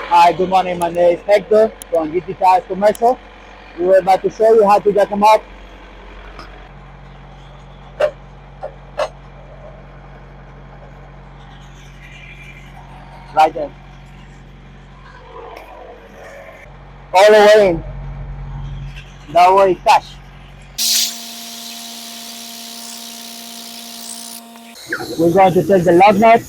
Hi, good morning. My name is Hector from GT Tires Commercial. We were about to show you how to get them up. Right there. All the way in. That way cash. We're going to take the lug nut.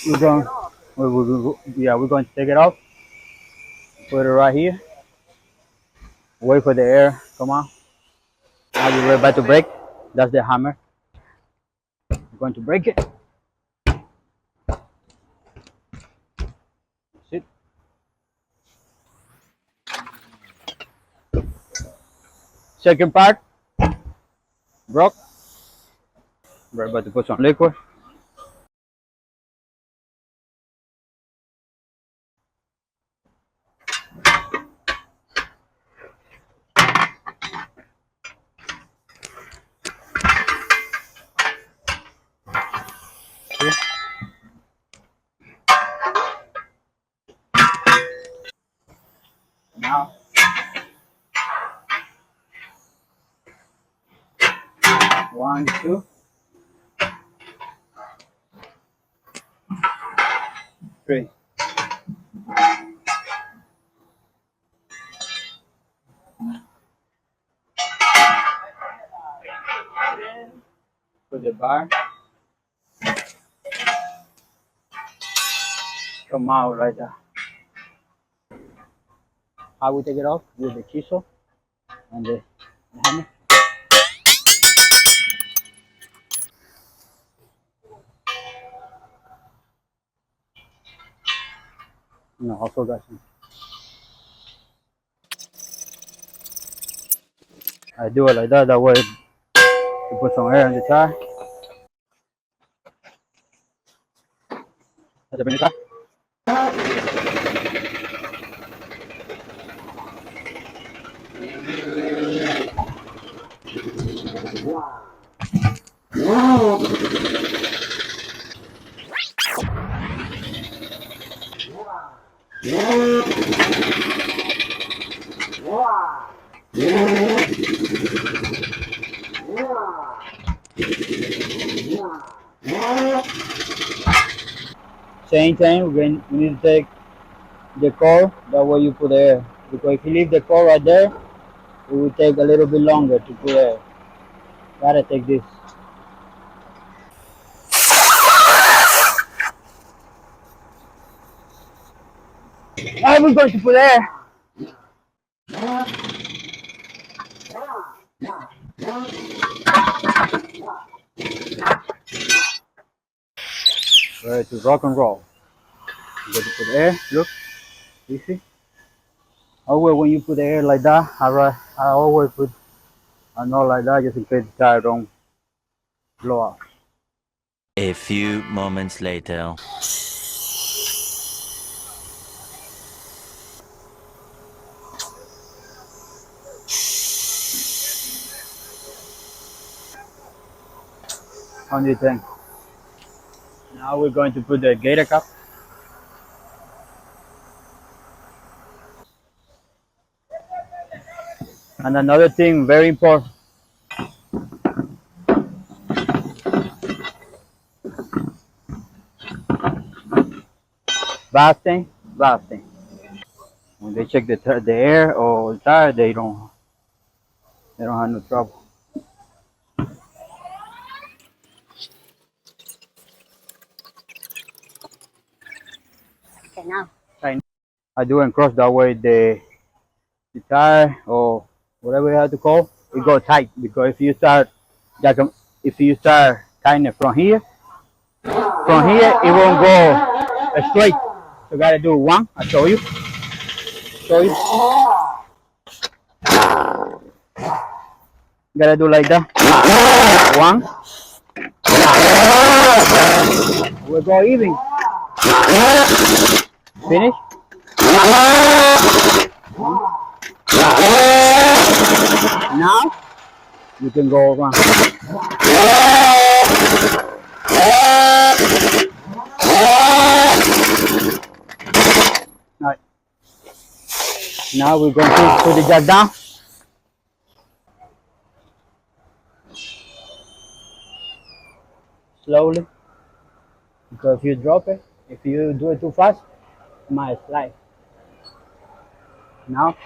We're going, we're going to take it off. Put it right here. Wait for the air. Come on. Now we're about to break. That's the hammer. We're going to break it. Sit. Second part. Broke. We're about to put some liquid. See? Now, 1, 2, 3. Put the bar. Come out right there. How we take it off? With the chisel and the hammer. No, I forgot some. I do it like that. That way, you put some air in the tire. That's the car. Same thing. We need to take the core. That way you put air. Because if you leave the core right there, it will take a little bit longer to put air. Gotta take this. Now we're going to put air. Ready to rock and roll. You got to put air. Look, easy. Always when you put the air like that, I always put a knot like that just in case the tire don't blow out. A few moments later. How do you think? Now we're going to put the gator cup. And another thing very important. Vasting. When they check the air or the tire, they don't have no trouble. Okay, now. I do and cross that way the tire or whatever you have to call it go tight, because if you start tightening from here it won't go straight. So you gotta do one. I show you. You gotta do like that. One. We'll go even. Finish. Now you can go around. Alright. Now we're going to put the jack down. Slowly. Because if you drop it, if you do it too fast, it might slide. Now